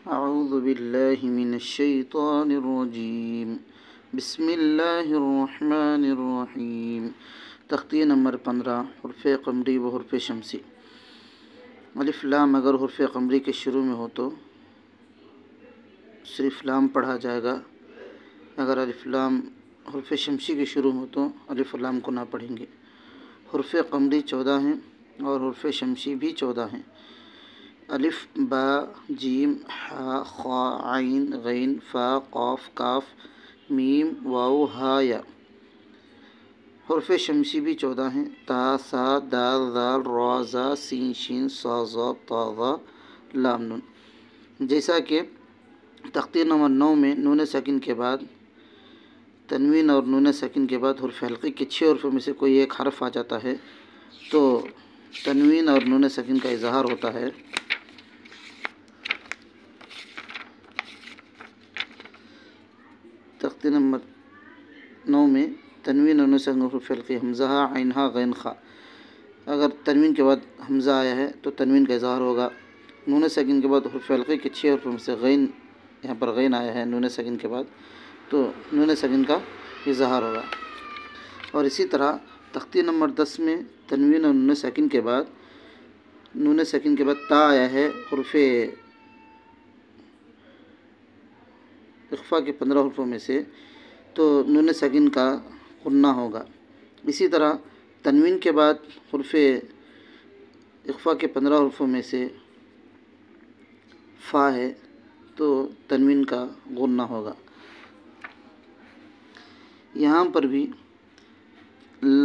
اعوذ باللہ من الشیطان الرجیم بسم اللہ الرحمن الرحیم۔ تختیہ نمبر 15، حرف قمری و حرف شمسی۔ الف لام اگر حرف قمری کے شروع میں ہو تو صرف لام پڑھا جائے گا، اگر الف لام حرف شمسی کے شروع میں ہو تو الف لام کو نہ پڑھیں گے۔ حرف قمری 14 ہیں اور حرف شمسی بھی 14 ہیں۔ الف، با، جیم، حا، خا، عین، غین، فا، قاف، کاف، میم، واو، ہا، یا۔ حرف شمسی بھی 14 ہیں۔ تا، سا، دال، ذال، را، زا، سین، شین، صا، ضا، طا، ظا، لام، نون۔ جیسا کہ تختیہ نمبر 9 میں نون ساکن کے بعد تنوین اور نون ساکن کے بعد حرف حلقی کے 6 حرفوں میں سے کوئی ایک حرف آ جاتا ہے تو تنوین اور نون ساکن کا اظہار ہوتا ہے۔ تختیہ نمبر 9 میں تنوین اور نون ساکن حرف حلقی حمزہ، عین، ہا، غین، خا۔ اگر تنوین کے بعد حمزہ آیا ہے تو تنوین کا اظہار ہوگا۔ نون ساکن کے بعد حرف حلقی کے 6 حرفوں میں سے غین، یہاں پر غین آیا ہے نون ساکن کے بعد تو نون ساکن کا اظہار ہوگا۔ اور اسی طرح تختیہ نمبر 10 میں تنوین اور نون ساکن کے بعد تا آیا ہے حرف اخفا کے 15 حرفوں میں سے تو نون ساکن کا غنہ ہوگا۔ اسی طرح تنوین کے بعد حرف اخفا کے 15 حرفوں میں سے فا ہے تو تنوین کا غنہ ہوگا۔ یہاں پر بھی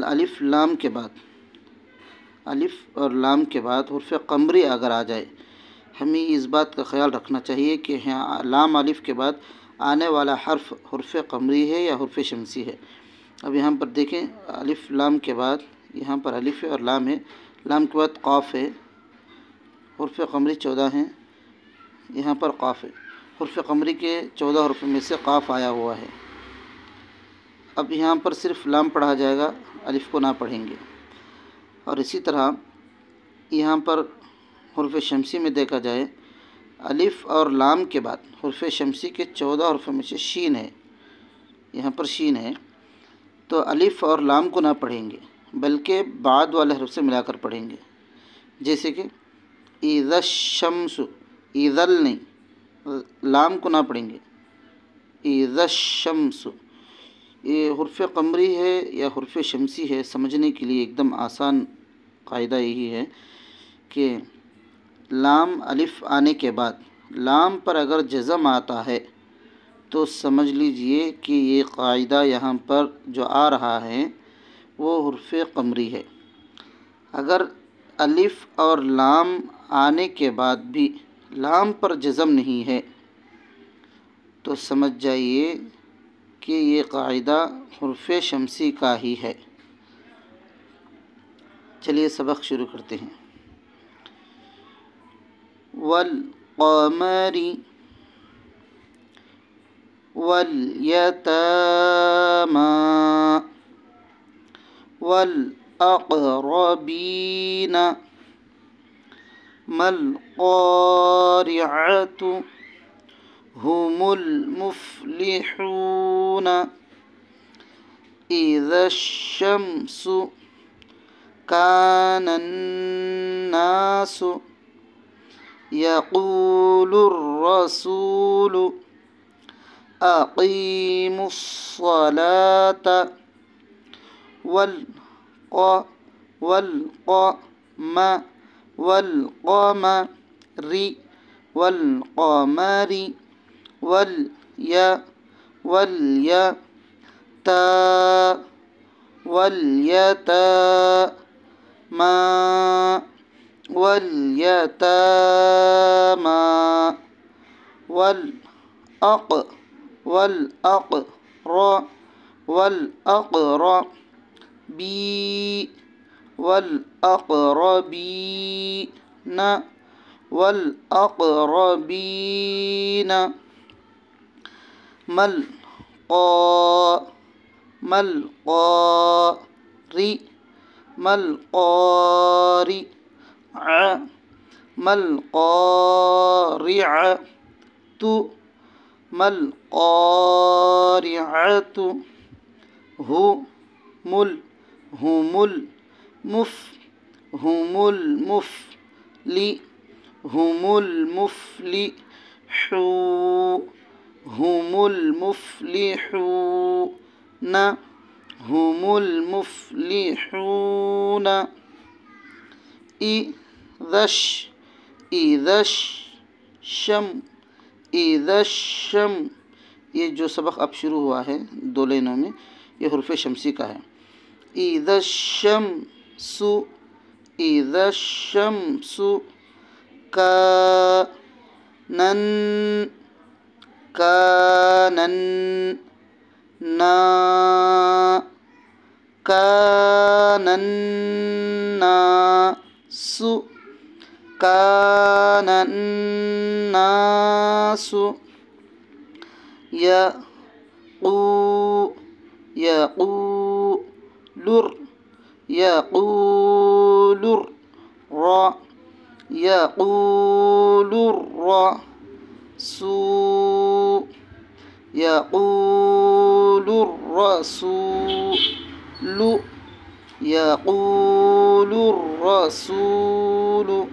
الف اور لام کے بعد حرف قمری اگر آ جائے، ہمیں اس بات کا خیال رکھنا چاہیے کہ لام الف کے بعد آنے والا حرف حرف قمری ہے یا حرف شمسی ہے۔ اب یہاں پر دیکھیں، الف لام کے بعد یہاں پر الف ہے اور لام ہے، لام کے بعد قاف ہے، حرف قمری 14 ہیں، یہاں پر قاف ہے، حرف قمری کے 14 حرفوں میں سے قاف آیا ہوا ہے۔ اب یہاں پر صرف لام پڑھا جائے گا، الف کو نہ پڑھیں گے۔ اور اسی طرح یہاں پر حرف شمسی میں دیکھا جائے، الف اور لام کے بعد حرف شمسی کے 14 حرفوں میں سے شین ہے، یہاں پر شین ہے تو الف اور لام کو نہ پڑھیں گے بلکہ بعد والے حرف سے ملا کر پڑھیں گے۔ جیسے کہ اذا الشمس، اذل نہیں، لام کو نہ پڑھیں گے، اذا الشمس۔ یہ حرف قمری ہے یا حرف شمسی ہے، سمجھنے کے لیے ایک دم آسان قاعدہ یہی ہے کہ لام الف آنے کے بعد لام پر اگر جزم آتا ہے تو سمجھ لیجئے کہ یہ قاعدہ یہاں پر جو آ رہا ہے وہ حرف قمری ہے۔ اگر الف اور لام آنے کے بعد بھی لام پر جزم نہیں ہے تو سمجھ جائیے کہ یہ قاعدہ حرف شمسی کا ہی ہے۔ چلیے سبق شروع کرتے ہیں۔ والقمر والیتامی والاقربین ما القارعۃ هم المفلحون اذا الشمس كان الناس يقول الرسول أقيموا الصلاة والقمر واليتامى والأقربين ما القارعة مل قارعۃ هم المفلحون اذا الشم یہ جو سبق اب شروع ہوا ہے 2 لائنوں میں یہ حرف شمسی کا ہے. اذا الشمس كان الناس يقول الرسول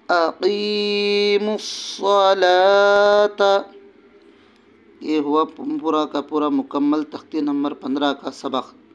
أقيموا الصلاة. یہ ہوا پورا کا پورا مکمل تختی نمبر 15 کا سبق.